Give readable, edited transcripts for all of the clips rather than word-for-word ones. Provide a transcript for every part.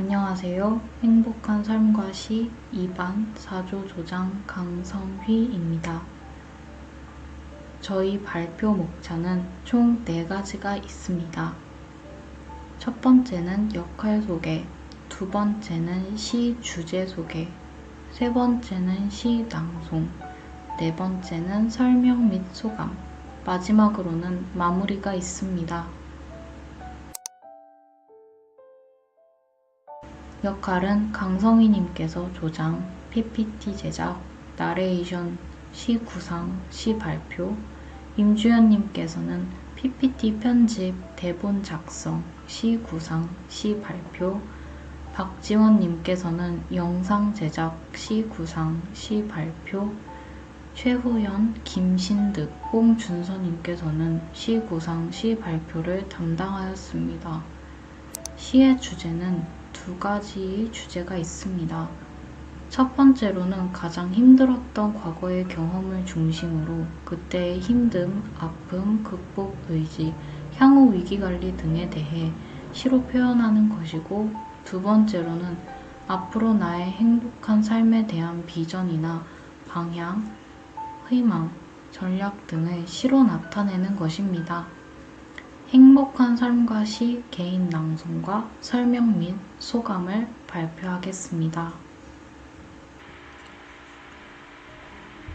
안녕하세요. 행복한 삶과 시 2반 4조 조장 강성휘입니다. 저희 발표 목차는 총 4가지가 있습니다. 첫 번째는 역할 소개, 두 번째는 시 주제 소개, 세 번째는 시 낭송, 네 번째는 설명 및 소감, 마지막으로는 마무리가 있습니다. 역할은 강성희님께서 조장, PPT 제작, 나레이션, 시 구상, 시 발표, 임주현님께서는 PPT 편집, 대본 작성, 시 구상, 시 발표, 박지원님께서는 영상 제작, 시 구상, 시 발표, 최후연, 김신득, 홍준서님께서는 시 구상, 시 발표를 담당하였습니다. 시의 주제는 2가지의 주제가 있습니다. 첫 번째로는 가장 힘들었던 과거의 경험을 중심으로 그때의 힘듦, 아픔, 극복, 의지, 향후 위기관리 등에 대해 시로 표현하는 것이고, 두 번째로는 앞으로 나의 행복한 삶에 대한 비전이나 방향, 희망, 전략 등을 시로 나타내는 것입니다. 행복한 삶과 시 개인 낭송과 설명 및 소감을 발표하겠습니다.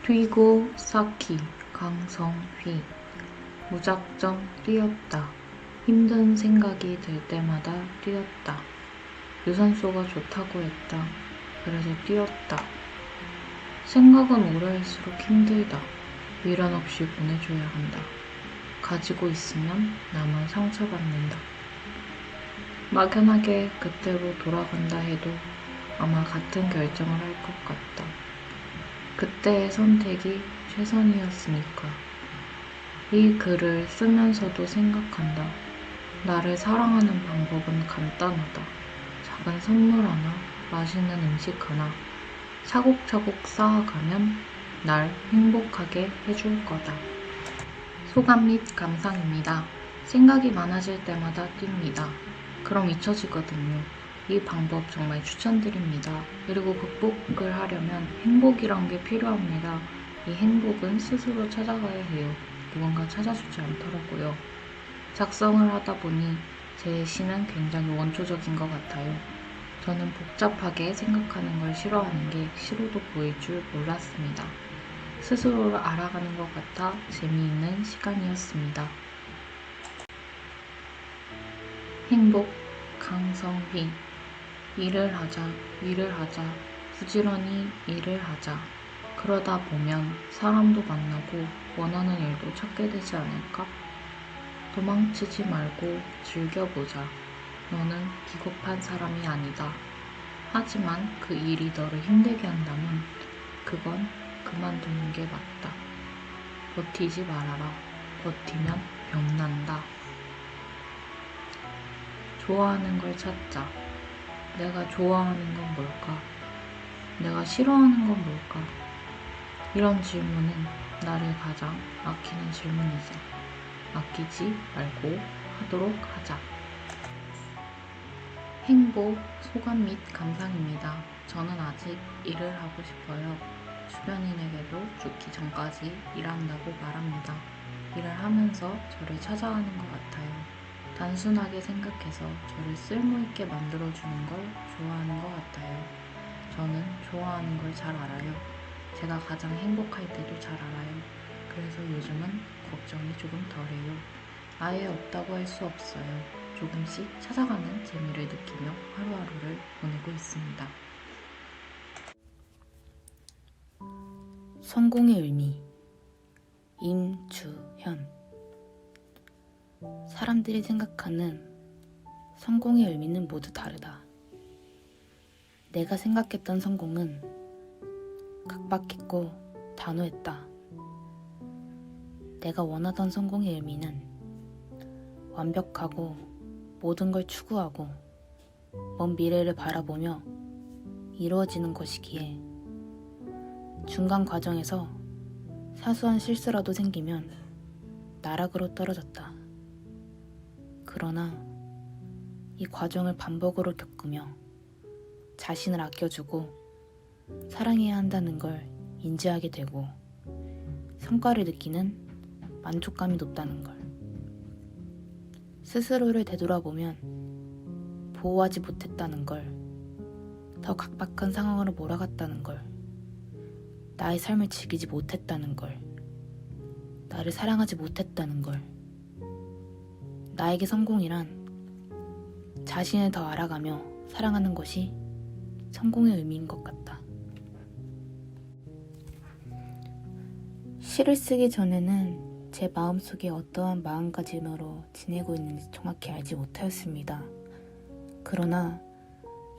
뛰고 쌓기 강성휘. 무작정 뛰었다. 힘든 생각이 들 때마다 뛰었다. 유산소가 좋다고 했다. 그래서 뛰었다. 생각은 오래할수록 힘들다. 미련 없이 보내줘야 한다. 가지고 있으면 나만 상처받는다. 막연하게 그때로 돌아간다 해도 아마 같은 결정을 할 것 같다. 그때의 선택이 최선이었으니까. 이 글을 쓰면서도 생각한다. 나를 사랑하는 방법은 간단하다. 작은 선물 하나, 맛있는 음식 하나, 차곡차곡 쌓아가면 날 행복하게 해줄 거다. 소감 및 감상입니다. 생각이 많아질 때마다 뜁니다. 그럼 잊혀지거든요. 이 방법 정말 추천드립니다. 그리고 극복을 하려면 행복이란 게 필요합니다. 이 행복은 스스로 찾아가야 해요. 누군가 찾아주지 않더라고요. 작성을 하다 보니 제 시는 굉장히 원초적인 것 같아요. 저는 복잡하게 생각하는 걸 싫어하는 게 시로도 보일 줄 몰랐습니다. 스스로를 알아가는 것 같아 재미있는 시간이었습니다. 행복, 강성휘. 일을 하자, 부지런히 일을 하자. 그러다 보면 사람도 만나고 원하는 일도 찾게 되지 않을까? 도망치지 말고 즐겨보자. 너는 비겁한 사람이 아니다. 하지만 그 일이 너를 힘들게 한다면 그건 그만두는 게 맞다. 버티지 말아라. 버티면 병난다. 좋아하는 걸 찾자. 내가 좋아하는 건 뭘까? 내가 싫어하는 건 뭘까? 이런 질문은 나를 가장 아끼는 질문이자 아끼지 말고 하도록 하자. 행복, 소감 및 감상입니다. 저는 아직 일을 하고 싶어요. 주변인에게도 죽기 전까지 일한다고 말합니다. 일을 하면서 저를 찾아가는 것 같아요. 단순하게 생각해서 저를 쓸모있게 만들어주는 걸 좋아하는 것 같아요. 저는 좋아하는 걸 잘 알아요. 제가 가장 행복할 때도 잘 알아요. 그래서 요즘은 걱정이 조금 덜해요. 아예 없다고 할 수 없어요. 조금씩 찾아가는 재미를 느끼며 하루하루를 보내고 있습니다. 성공의 의미. 임주현. 사람들이 생각하는 성공의 의미는 모두 다르다. 내가 생각했던 성공은 각박했고 단호했다. 내가 원하던 성공의 의미는 완벽하고 모든 걸 추구하고 먼 미래를 바라보며 이루어지는 것이기에 중간 과정에서 사소한 실수라도 생기면 나락으로 떨어졌다. 그러나 이 과정을 반복으로 겪으며 자신을 아껴주고 사랑해야 한다는 걸 인지하게 되고 성과를 느끼는 만족감이 높다는 걸. 스스로를 되돌아보면 보호하지 못했다는 걸, 더 각박한 상황으로 몰아갔다는 걸, 나의 삶을 즐기지 못했다는 걸, 나를 사랑하지 못했다는 걸. 나에게 성공이란 자신을 더 알아가며 사랑하는 것이 성공의 의미인 것 같다. 시를 쓰기 전에는 제 마음속에 어떠한 마음가짐으로 지내고 있는지 정확히 알지 못하였습니다. 그러나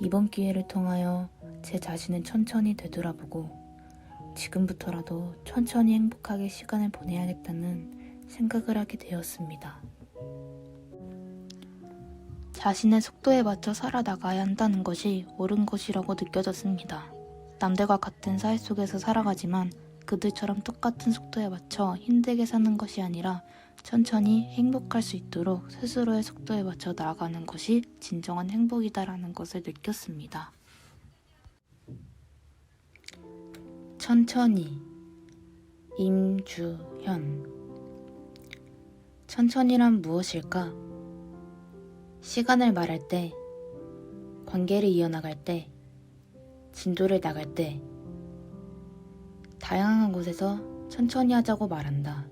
이번 기회를 통하여 제 자신을 천천히 되돌아보고 지금부터라도 천천히 행복하게 시간을 보내야겠다는 생각을 하게 되었습니다. 자신의 속도에 맞춰 살아나가야 한다는 것이 옳은 것이라고 느껴졌습니다. 남들과 같은 사회 속에서 살아가지만 그들처럼 똑같은 속도에 맞춰 힘들게 사는 것이 아니라 천천히 행복할 수 있도록 스스로의 속도에 맞춰 나아가는 것이 진정한 행복이다라는 것을 느꼈습니다. 천천히. 임주현. 천천히란 무엇일까? 시간을 말할 때, 관계를 이어나갈 때, 진도를 나갈 때, 다양한 곳에서 천천히 하자고 말한다.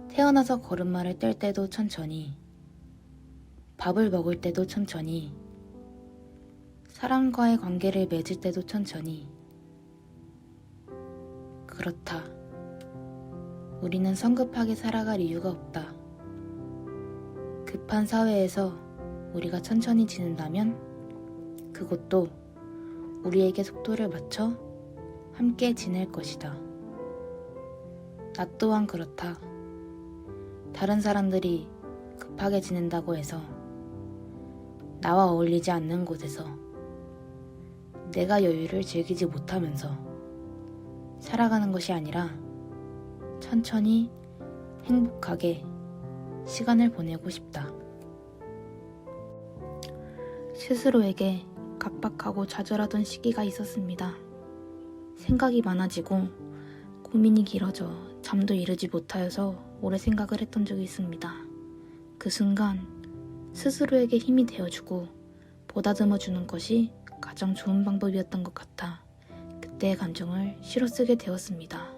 태어나서 걸음마를 뗄 때도 천천히, 밥을 먹을 때도 천천히, 사람과의 관계를 맺을 때도 천천히. 그렇다. 우리는 성급하게 살아갈 이유가 없다. 급한 사회에서 우리가 천천히 지낸다면 그것도 우리에게 속도를 맞춰 함께 지낼 것이다. 나 또한 그렇다. 다른 사람들이 급하게 지낸다고 해서 나와 어울리지 않는 곳에서 내가 여유를 즐기지 못하면서 살아가는 것이 아니라 천천히 행복하게 시간을 보내고 싶다. 스스로에게 각박하고 좌절하던 시기가 있었습니다. 생각이 많아지고 고민이 길어져 잠도 이루지 못하여서 오래 생각을 했던 적이 있습니다. 그 순간 스스로에게 힘이 되어주고 보다듬어주는 것이 가장 좋은 방법이었던 것 같아 그때의 감정을 시로 쓰게 되었습니다.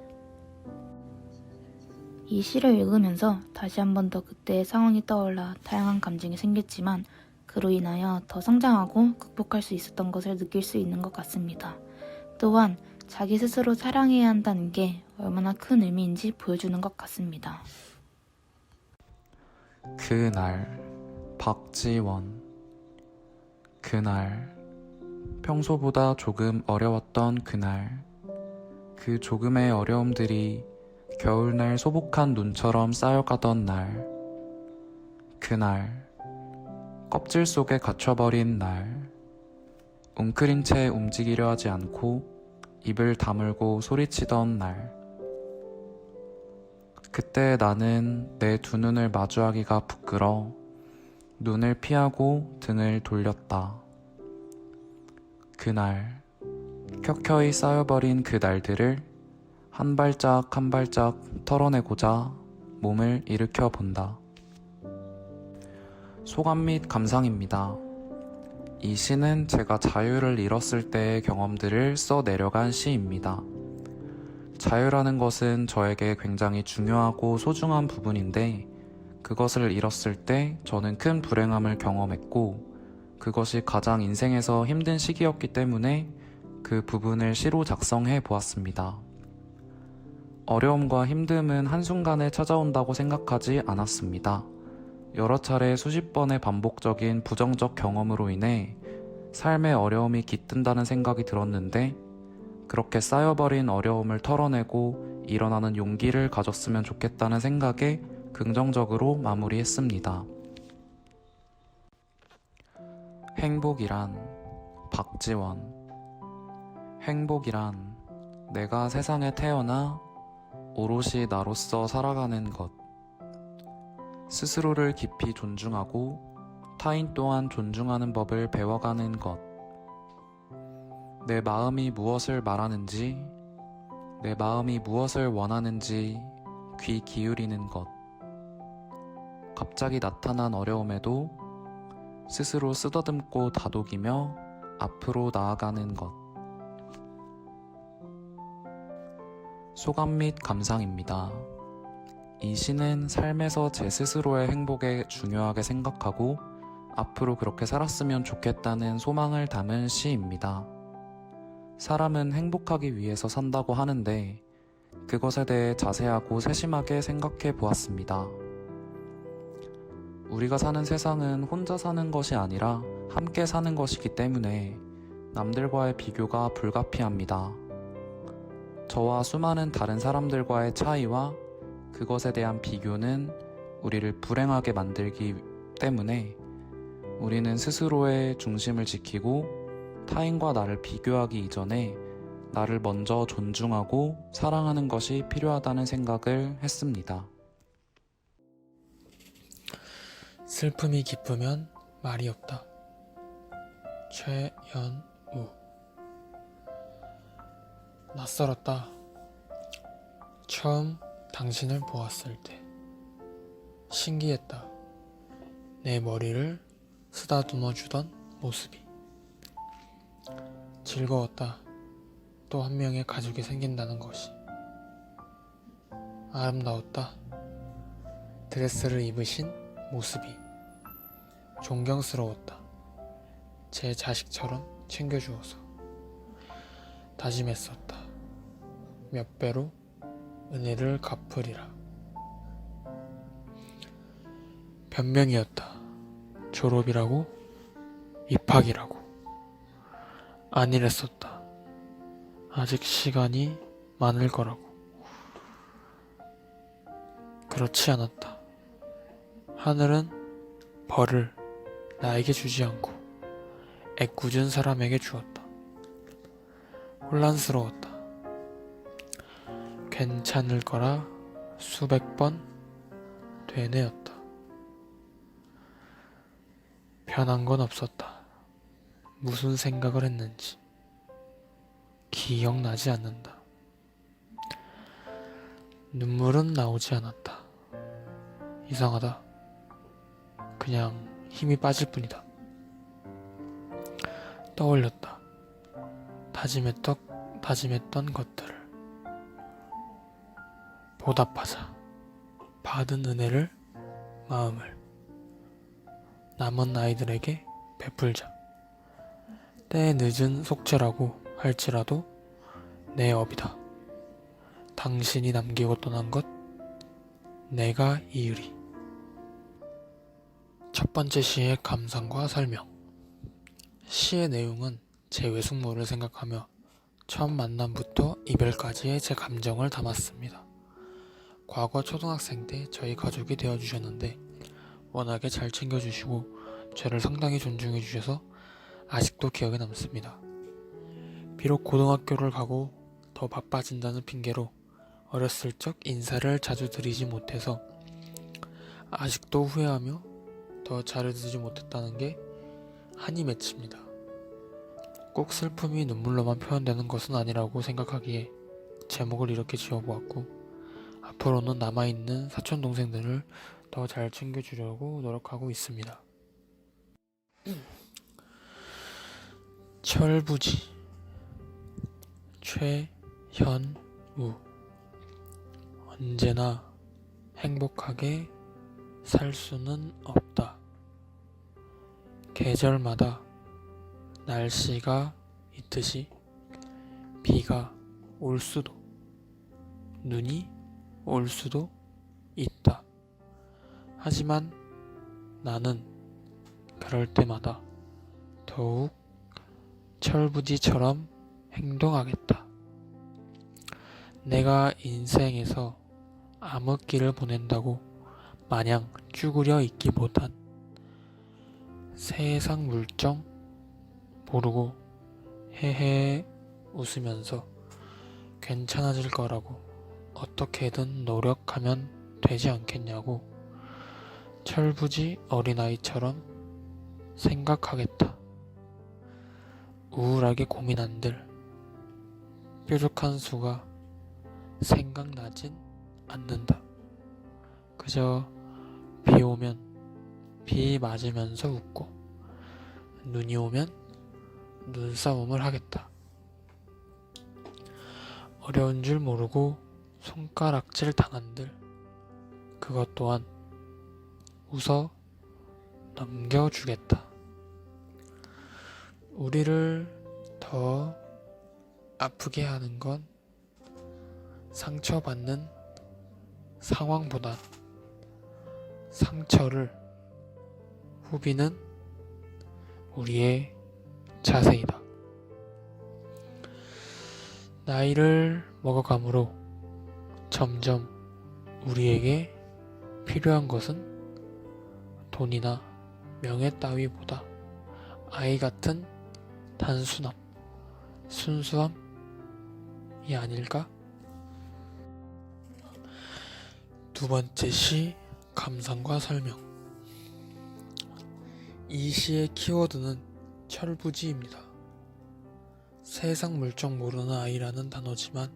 이 시를 읽으면서 다시 한 번 더 그때의 상황이 떠올라 다양한 감정이 생겼지만 그로 인하여 더 성장하고 극복할 수 있었던 것을 느낄 수 있는 것 같습니다. 또한 자기 스스로 사랑해야 한다는 게 얼마나 큰 의미인지 보여주는 것 같습니다. 그날 박지원. 그날 평소보다 조금 어려웠던 그날. 그 조금의 어려움들이 겨울날 소복한 눈처럼 쌓여가던 날. 그날 껍질 속에 갇혀버린 날. 웅크린 채 움직이려 하지 않고 입을 다물고 소리치던 날. 그때 나는 내 두 눈을 마주하기가 부끄러 눈을 피하고 등을 돌렸다. 그날 켜켜이 쌓여버린 그 날들을 한 발짝 한 발짝 털어내고자 몸을 일으켜 본다. 소감 및 감상입니다. 이 시는 제가 자유를 잃었을 때의 경험들을 써내려간 시입니다. 자유라는 것은 저에게 굉장히 중요하고 소중한 부분인데 그것을 잃었을 때 저는 큰 불행함을 경험했고 그것이 가장 인생에서 힘든 시기였기 때문에 그 부분을 시로 작성해 보았습니다. 어려움과 힘듦은 한순간에 찾아온다고 생각하지 않았습니다. 여러 차례 수십 번의 반복적인 부정적 경험으로 인해 삶의 어려움이 깃든다는 생각이 들었는데 그렇게 쌓여버린 어려움을 털어내고 일어나는 용기를 가졌으면 좋겠다는 생각에 긍정적으로 마무리했습니다. 행복이란 박지원. 행복이란 내가 세상에 태어나 오롯이 나로서 살아가는 것. 스스로를 깊이 존중하고 타인 또한 존중하는 법을 배워가는 것. 내 마음이 무엇을 말하는지, 내 마음이 무엇을 원하는지 귀 기울이는 것. 갑자기 나타난 어려움에도 스스로 쓰다듬고 다독이며 앞으로 나아가는 것. 소감 및 감상입니다. 이 시는 삶에서 제 스스로의 행복에 중요하게 생각하고 앞으로 그렇게 살았으면 좋겠다는 소망을 담은 시입니다. 사람은 행복하기 위해서 산다고 하는데 그것에 대해 자세하고 세심하게 생각해 보았습니다. 우리가 사는 세상은 혼자 사는 것이 아니라 함께 사는 것이기 때문에 남들과의 비교가 불가피합니다. 저와 수많은 다른 사람들과의 차이와 그것에 대한 비교는 우리를 불행하게 만들기 때문에 우리는 스스로의 중심을 지키고 타인과 나를 비교하기 이전에 나를 먼저 존중하고 사랑하는 것이 필요하다는 생각을 했습니다. 슬픔이 기쁘면 말이 없다. 최연우. 낯설었다. 처음 당신을 보았을 때 신기했다. 내 머리를 쓰다듬어 주던 모습이. 즐거웠다. 또 한 명의 가족이 생긴다는 것이. 아름다웠다. 드레스를 입으신 모습이. 존경스러웠다. 제 자식처럼 챙겨주어서. 다짐했었다. 몇 배로 은혜를 갚으리라. 변명이었다. 졸업이라고? 입학이라고? 아니랬었다. 아직 시간이 많을 거라고. 그렇지 않았다. 하늘은 벌을 나에게 주지 않고 애꿎은 사람에게 주었다. 혼란스러웠다. 괜찮을 거라 수백 번 되뇌었다. 변한 건 없었다. 무슨 생각을 했는지 기억나지 않는다. 눈물은 나오지 않았다. 이상하다. 그냥 힘이 빠질 뿐이다. 떠올렸다. 다짐했던 것들을. 보답하자. 받은 은혜를, 마음을 남은 아이들에게 베풀자. 때에 늦은 속죄라고 할지라도 내 업이다. 당신이 남기고 떠난 것 내가 이으리. 첫 번째 시의 감상과 설명. 시의 내용은 제 외숙모를 생각하며 처음 만남부터 이별까지의 제 감정을 담았습니다. 과거 초등학생 때 저희 가족이 되어주셨는데 워낙에 잘 챙겨주시고 저를 상당히 존중해 주셔서 아직도 기억에 남습니다. 비록 고등학교를 가고 더 바빠진다는 핑계로 어렸을 적 인사를 자주 드리지 못해서 아직도 후회하며 더 잘해주지 못했다는 게 한이 맺힙니다. 꼭 슬픔이 눈물로만 표현되는 것은 아니라고 생각하기에 제목을 이렇게 지어보았고 앞으로는 남아있는 사촌동생들을 더 잘 챙겨주려고 노력하고 있습니다. 철부지. 최현우. 언제나 행복하게 살 수는 없다. 계절마다 날씨가 있듯이 비가 올 수도 눈이 올 수도 있다. 하지만 나는 그럴 때마다 더욱 철부지처럼 행동하겠다. 내가 인생에서 암흑기를 보낸다고 마냥 쭈그려 있기보단 세상 물정 모르고 헤헤 웃으면서 괜찮아질 거라고 어떻게든 노력하면 되지 않겠냐고 철부지 어린아이처럼 생각하겠다. 우울하게 고민한들 뾰족한 수가 생각나진 않는다. 그저 비 오면 비 맞으면서 웃고 눈이 오면 눈싸움을 하겠다. 어려운 줄 모르고 손가락질 당한들 그것 또한 웃어 넘겨주겠다. 우리를 더 아프게 하는 건 상처받는 상황보다 상처를 후비는 우리의 자세이다. 나이를 먹어감으로 점점 우리에게 필요한 것은 돈이나 명예 따위보다 아이 같은 단순함, 순수함이 아닐까? 두 번째 시 감상과 설명. 이 시의 키워드는 철부지입니다. 세상 물정 모르는 아이라는 단어지만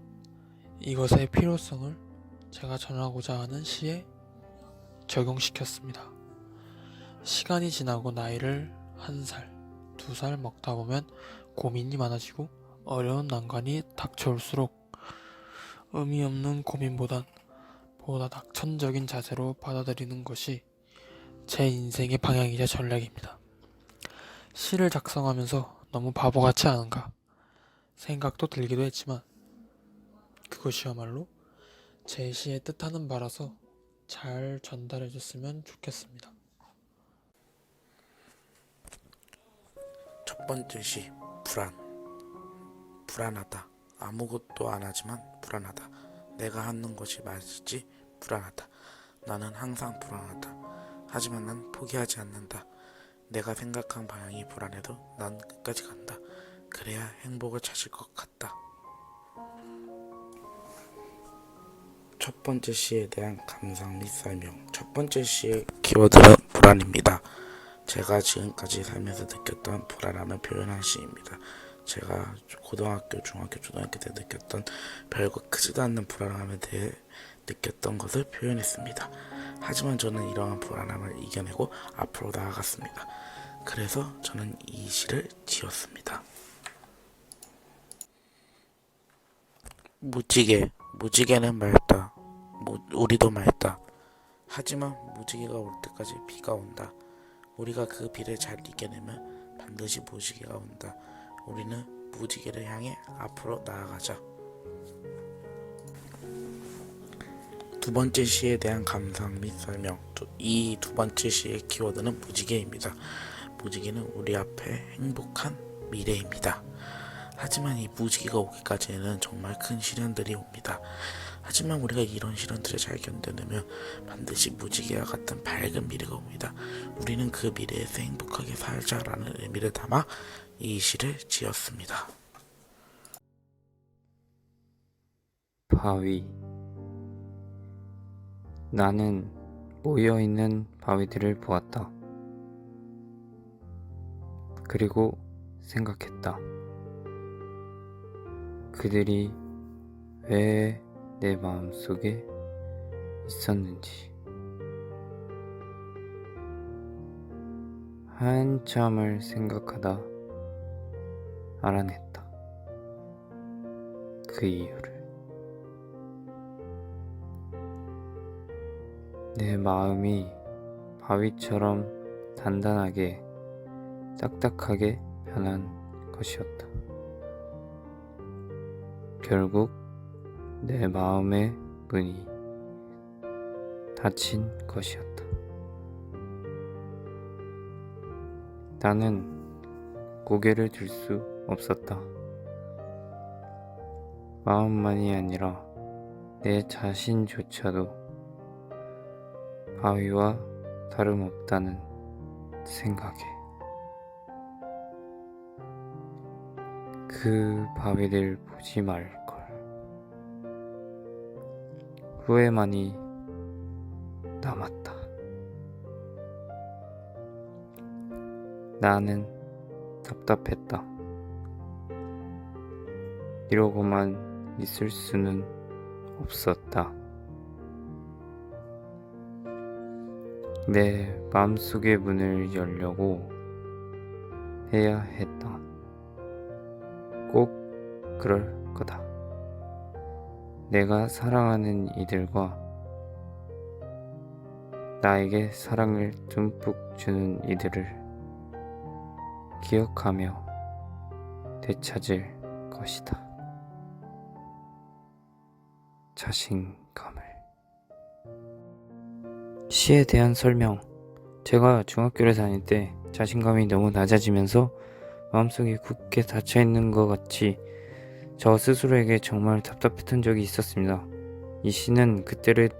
이것의 필요성을 제가 전하고자 하는 시에 적용시켰습니다. 시간이 지나고 나이를 1살, 2살 먹다 보면 고민이 많아지고 어려운 난관이 닥쳐올수록 의미 없는 고민보단 보다 낙천적인 자세로 받아들이는 것이 제 인생의 방향이자 전략입니다. 시를 작성하면서 너무 바보같지 않은가 생각도 들기도 했지만 그것이야말로 제 시의 뜻하는 바라서 잘 전달해줬으면 좋겠습니다. 첫 번째 시, 불안하다. 아무것도 안 하지만 불안하다. 내가 하는 것이 맞을지 불안하다. 나는 항상 불안하다. 하지만 난 포기하지 않는다. 내가 생각한 방향이 불안해도 난 끝까지 간다. 그래야 행복을 찾을 것 같다. 첫 번째 시에 대한 감상 및 설명. 첫 번째 시의 키워드는 불안입니다. 제가 지금까지 살면서 느꼈던 불안함을 표현한 시입니다. 제가 고등학교, 중학교, 초등학교 때 느꼈던 별거 크지도 않는 불안함에 대해 느꼈던 것을 표현했습니다. 하지만 저는 이러한 불안함을 이겨내고 앞으로 나아갔습니다. 그래서 저는 이 시를 지었습니다. 무지개는 맑다. 우리도 맑다. 하지만 무지개가 올 때까지 비가 온다. 우리가 그 비를 잘 이겨내면 반드시 무지개가 온다. 우리는 무지개를 향해 앞으로 나아가자. 두 번째 시에 대한 감상 및 설명. 이 두 번째 시의 키워드는 무지개입니다. 무지개는 우리 앞에 행복한 미래입니다. 하지만 이 무지개가 오기까지는 정말 큰 시련들이 옵니다. 하지만 우리가 이런 시련들을 잘 견뎌내면 반드시 무지개와 같은 밝은 미래가 옵니다. 우리는 그 미래에서 행복하게 살자라는 의미를 담아 이 시를 지었습니다. 바위. 나는 모여있는 바위들을 보았다. 그리고 생각했다. 그들이 왜 내 마음속에 있었는지. 한참을 생각하다 알아냈다. 그 이유를. 내 마음이 바위처럼 단단하게 딱딱하게 변한 것이었다. 결국 내 마음의 문이 닫힌 것이었다. 나는 고개를 들 수 없었다. 마음만이 아니라 내 자신조차도 바위와 다름없다는 생각에 그 바위를 보지 말걸. 후회만이 남았다. 나는 답답했다. 이러고만 있을 수는 없었다. 내 마음속의 문을 열려고 해야 했다. 꼭 그럴 거다. 내가 사랑하는 이들과 나에게 사랑을 듬뿍 주는 이들을 기억하며 되찾을 것이다. 자신감을. 시에 대한 설명. 제가 중학교를 다닐 때 자신감이 너무 낮아지면서 마음속이 굳게 닫혀있는 것 같이 저 스스로에게 정말 답답했던 적이 있었습니다. 이 시는 그때를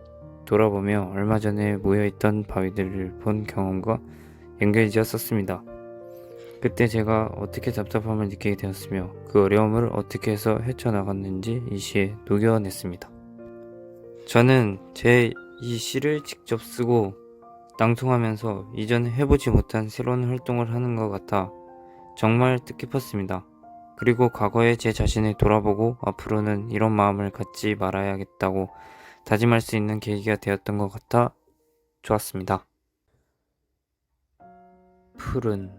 돌아보며 얼마 전에 모여있던 바위들을 본 경험과 연결이 되었었습니다. 그때 제가 어떻게 답답함을 느끼게 되었으며 그 어려움을 어떻게 해서 헤쳐나갔는지 이 시에 녹여냈습니다. 저는 제 이 시를 직접 쓰고 낭송하면서 이전에 해보지 못한 새로운 활동을 하는 것 같아 정말 뜻깊었습니다. 그리고 과거의 제 자신을 돌아보고 앞으로는 이런 마음을 갖지 말아야겠다고 다짐할 수 있는 계기가 되었던 것 같아 좋았습니다. 푸른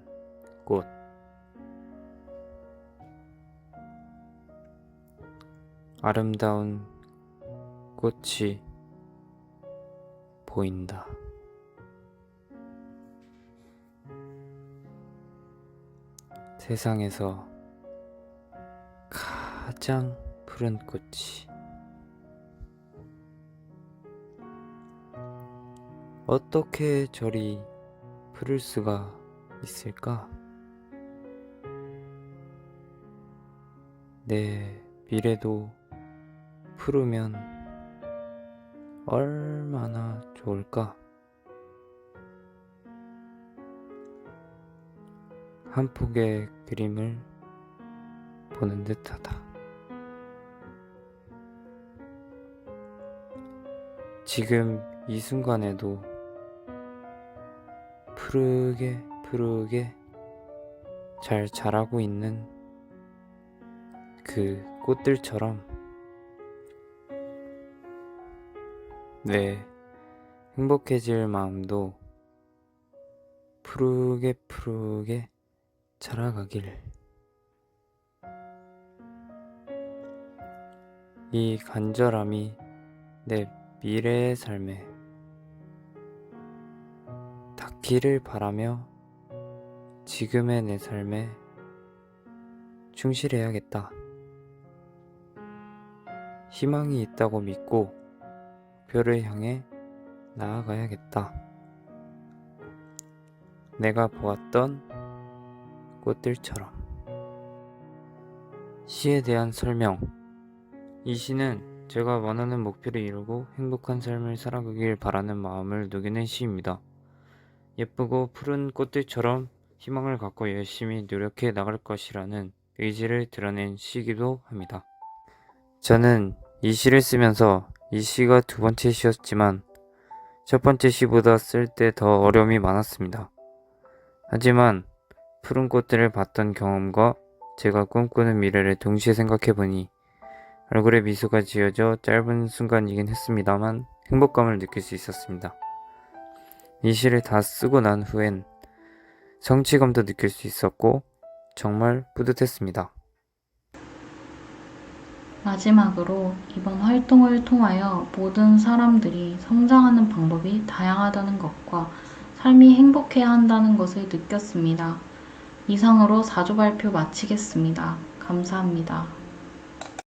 꽃. 아름다운 꽃이 보인다. 세상에서 가장 푸른 꽃이 어떻게 저리 푸를 수가 있을까? 내 미래도 푸르면 얼마나 좋을까? 한 폭의 그림을 보는 듯하다. 지금 이 순간에도 푸르게 푸르게 잘 자라고 있는 그 꽃들처럼 내 행복해질 마음도 푸르게 푸르게 자라가길. 이 간절함이 내 미래의 삶에 닿기를 바라며 지금의 내 삶에 충실해야겠다. 희망이 있다고 믿고 목표를 향해 나아가야겠다. 내가 보았던 꽃들처럼. 시에 대한 설명. 이 시는 제가 원하는 목표를 이루고 행복한 삶을 살아가길 바라는 마음을 녹여낸 시입니다. 예쁘고 푸른 꽃들처럼 희망을 갖고 열심히 노력해 나갈 것이라는 의지를 드러낸 시이기도 합니다. 저는 이 시를 쓰면서 이 시가 두 번째 시였지만 첫 번째 시보다 쓸 때 더 어려움이 많았습니다. 하지만 푸른 꽃들을 봤던 경험과 제가 꿈꾸는 미래를 동시에 생각해보니 얼굴에 미소가 지어져 짧은 순간이긴 했습니다만 행복감을 느낄 수 있었습니다. 이 시를 다 쓰고 난 후엔 성취감도 느낄 수 있었고 정말 뿌듯했습니다. 마지막으로 이번 활동을 통하여 모든 사람들이 성장하는 방법이 다양하다는 것과 삶이 행복해야 한다는 것을 느꼈습니다. 이상으로 4조 발표 마치겠습니다. 감사합니다.